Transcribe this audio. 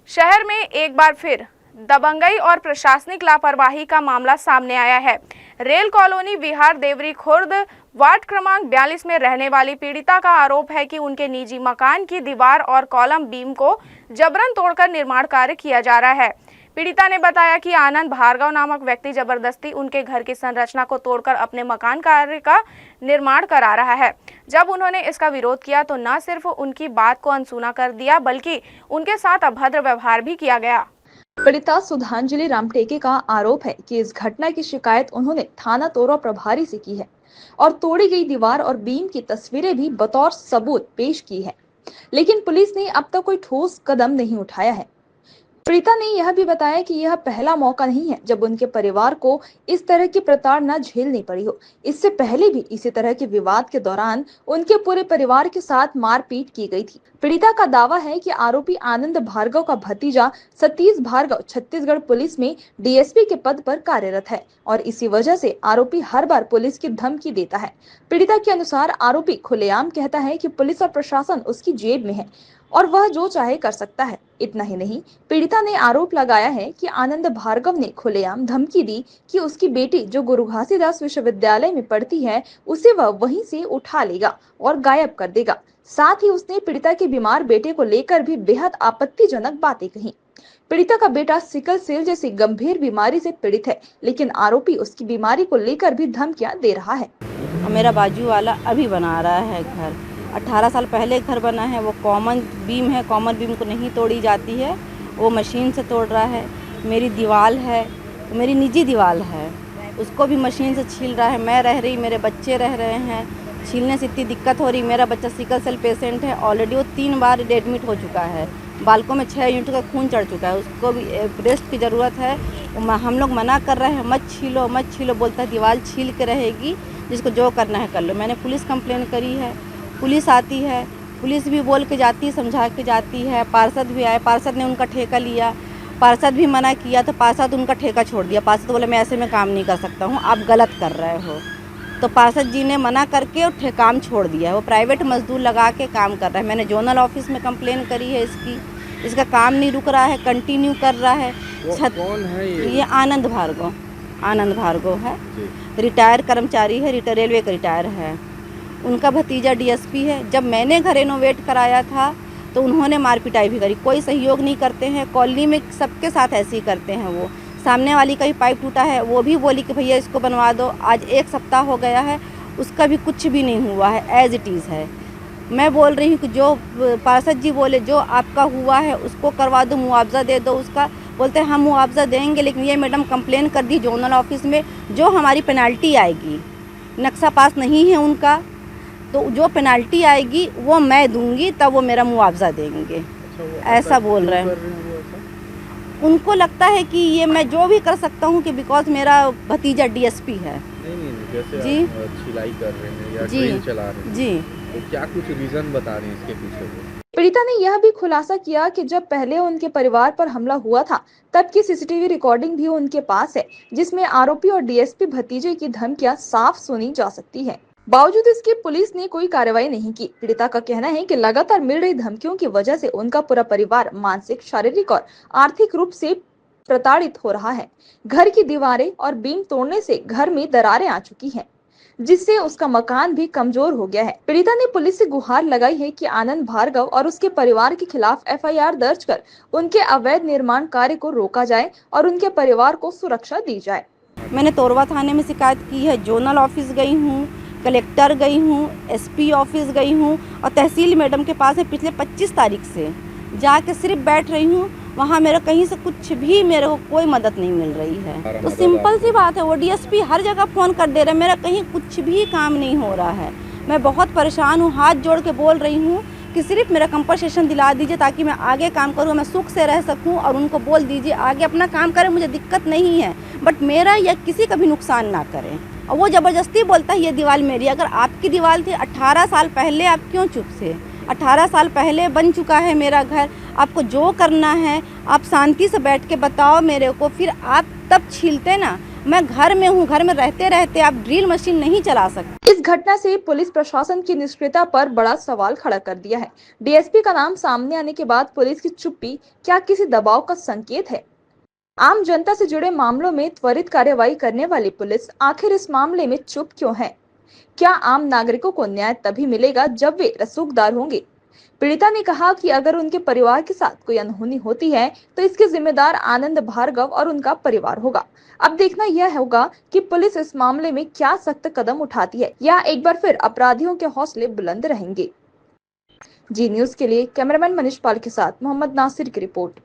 शहर में एक बार फिर दबंगई और प्रशासनिक लापरवाही का मामला सामने आया है। रेल कॉलोनी विहार देवरी खुर्द वार्ड क्रमांक 42 में रहने वाली पीड़िता का आरोप है कि उनके निजी मकान की दीवार और कॉलम बीम को जबरन तोड़कर निर्माण कार्य किया जा रहा है। पीड़िता ने बताया कि आनंद भार्गव नामक व्यक्ति जबरदस्ती उनके घर की संरचना को तोड़कर अपने मकान कार्य का निर्माण करा रहा है। जब उन्होंने इसका विरोध किया तो न सिर्फ उनकी बात को अनसुना कर दिया बल्कि उनके साथ अभद्र व्यवहार भी किया गया। पीड़िता सुधांजलि रामटेके का आरोप है कि इस घटना की शिकायत उन्होंने थाना तोरवा प्रभारी से की है और तोड़ी गई दीवार और बीम की तस्वीरें भी बतौर सबूत पेश की है, लेकिन पुलिस ने अब तक कोई ठोस कदम नहीं उठाया है। पीड़िता ने यह भी बताया कि यह पहला मौका नहीं है जब उनके परिवार को इस तरह की प्रताड़ना झेलनी पड़ी हो। इससे पहले भी इसी तरह के विवाद के दौरान उनके पूरे परिवार के साथ मारपीट की गई थी। पीड़िता का दावा है कि आरोपी आनंद भार्गव का भतीजा सतीश भार्गव छत्तीसगढ़ पुलिस में डीएसपी के पद पर कार्यरत है और इसी वजह से आरोपी हर बार पुलिस की धमकी देता है। पीड़िता के अनुसार आरोपी खुलेआम कहता है कि पुलिस और प्रशासन उसकी जेब में है और वह जो चाहे कर सकता है। इतना ही नहीं, पीड़िता ने आरोप लगाया है कि आनंद भार्गव ने खुलेआम धमकी दी कि उसकी बेटी जो गुरु घासीदास विश्वविद्यालय में पढ़ती है उसे वह वहीं से उठा लेगा और गायब कर देगा। साथ ही उसने पीड़िता के बीमार बेटे को लेकर भी बेहद आपत्तिजनक बातें कही। पीड़िता का बेटा सिकल सेल जैसी गंभीर बीमारी से पीड़ित है, लेकिन आरोपी उसकी बीमारी को लेकर भी धमकियां दे रहा है। मेरा बाजू वाला अभी बना रहा है घर, 18 साल पहले घर बना है। वो कॉमन बीम है, कॉमन बीम को नहीं तोड़ी जाती है, वो मशीन से तोड़ रहा है। मेरी दीवार है, मेरी निजी दीवार है, उसको भी मशीन से छील रहा है। मैं रह रही, मेरे बच्चे रह रहे हैं, छीलने से इतनी दिक्कत हो रही। मेरा बच्चा सिकल सेल पेशेंट है, ऑलरेडी वो 3 बार एडमिट हो चुका है। बालकों में 6 यूनिट का खून चढ़ चुका है, उसको भी रेस्ट की ज़रूरत है। हम लोग मना कर रहे हैं, मत छीलो मत छीलो, बोलता है दीवार छील के रहेगी, जिसको जो करना है कर लो। मैंने पुलिस कंप्लेन करी है, पुलिस आती है, पुलिस भी बोल के जाती है, समझा के जाती है। पार्षद भी आए, पार्षद ने उनका ठेका लिया, पार्षद भी मना किया तो पार्षद उनका ठेका छोड़ दिया। पार्षद बोले मैं ऐसे में काम नहीं कर सकता हूँ, आप गलत कर रहे हो। तो पार्षद जी ने मना करके और काम छोड़ दिया है। वो प्राइवेट मजदूर लगा के काम कर रहा है। मैंने जोनल ऑफिस में कंप्लेन करी है इसका काम नहीं रुक रहा है, कंटिन्यू कर रहा है। कौन है ये आनंद भार्गव है, रिटायर कर्मचारी है, रेलवे का रिटायर है। उनका भतीजा डीएसपी है। जब मैंने घर रेनोवेट कराया था तो उन्होंने मार पिटाई भी करी, कोई सहयोग नहीं करते हैं। कॉलोनी में सबके साथ ऐसे ही करते हैं। वो सामने वाली का भी पाइप टूटा है, वो भी बोली कि भैया इसको बनवा दो। आज 1 सप्ताह हो गया है, उसका भी कुछ भी नहीं हुआ है, एज इट इज़ है। मैं बोल रही हूँ कि जो पार्षद जी बोले जो आपका हुआ है उसको करवा दो, मुआवजा दे दो उसका। बोलते हैं हम मुआवजा देंगे, लेकिन ये मैडम कंप्लेन कर दी जोनल ऑफिस में, जो हमारी पेनाल्टी आएगी, नक्शा पास नहीं है उनका, तो जो पेनाल्टी आएगी वो मैं दूंगी, तब वो मेरा मुआवजा देंगे। ऐसा बोल रहे हैं। उनको लगता है कि ये मैं जो भी कर सकता हूँ कि बिकॉज मेरा भतीजा डीएसपी है। नहीं, जैसे जी आप सिलाई कर रहे हैं या जी ट्रेन चला रहे हैं, जी, तो क्या कुछ रीजन बता रहे हैं इसके पीछे? पीड़िता ने यह भी खुलासा किया कि जब पहले उनके परिवार पर हमला हुआ था तब की सीसीटीवी रिकॉर्डिंग भी उनके पास है, जिसमें आरोपी और डीएसपी भतीजे की धमकियां साफ सुनी जा सकती है। बावजूद इसके पुलिस ने कोई कार्रवाई नहीं की। पीड़िता का कहना है कि लगातार मिल रही धमकियों की वजह से उनका पूरा परिवार मानसिक, शारीरिक और आर्थिक रूप से प्रताड़ित हो रहा है। घर की दीवारें और बीम तोड़ने से घर में दरारें आ चुकी हैं, जिससे उसका मकान भी कमजोर हो गया है। पीड़िता ने पुलिस से गुहार लगाई है कि आनंद भार्गव और उसके परिवार के खिलाफ एफआईआर दर्ज कर उनके अवैध निर्माण कार्य को रोका जाए और उनके परिवार को सुरक्षा दी जाए। मैंने तोरवा थाने में शिकायत की है, जोनल ऑफिस गई हूँ, कलेक्टर गई हूँ, एसपी ऑफिस गई हूँ और तहसील मैडम के पास है। पिछले 25 तारीख से जाके सिर्फ बैठ रही हूँ, वहाँ मेरा कहीं से कुछ भी मेरे को कोई मदद नहीं मिल रही है। तो सिंपल सी बात है, वो डीएसपी हर जगह फ़ोन कर दे रहे हैं, मेरा कहीं कुछ भी काम नहीं हो रहा है। मैं बहुत परेशान हूँ, हाथ जोड़ के बोल रही हूँ कि सिर्फ मेरा कंपनसेशन दिला दीजिए ताकि मैं आगे काम करूँ, मैं सुख से रह सकूँ। और उनको बोल दीजिए आगे अपना काम करें, मुझे दिक्कत नहीं है, बट मेरा या किसी का भी नुकसान ना करें। और वो ज़बरदस्ती बोलता है ये दीवार मेरी। अगर आपकी दीवार थी 18 साल पहले, आप क्यों चुप थे? 18 साल पहले बन चुका है मेरा घर। आपको जो करना है आप शांति से बैठ के बताओ मेरे को, फिर आप तब छीलते ना। मैं घर में हूँ, घर में रहते रहते आप ड्रिल मशीन नहीं चला सकते। इस घटना से पुलिस प्रशासन की निष्क्रियता पर बड़ा सवाल खड़ा कर दिया है। डीएसपी का नाम सामने आने के बाद पुलिस की चुप्पी क्या किसी दबाव का संकेत है? आम जनता से जुड़े मामलों में त्वरित कार्रवाई करने वाली पुलिस आखिर इस मामले में चुप क्यों है? क्या आम नागरिकों को न्याय तभी मिलेगा जब वे रसूखदार होंगे? पीड़िता ने कहा कि अगर उनके परिवार के साथ कोई अनहोनी होती है तो इसके जिम्मेदार आनंद भार्गव और उनका परिवार होगा। अब देखना यह होगा कि पुलिस इस मामले में क्या सख्त कदम उठाती है या एक बार फिर अपराधियों के हौसले बुलंद रहेंगे। जी न्यूज के लिए कैमरामैन मनीष पाल के साथ मोहम्मद नासिर की रिपोर्ट।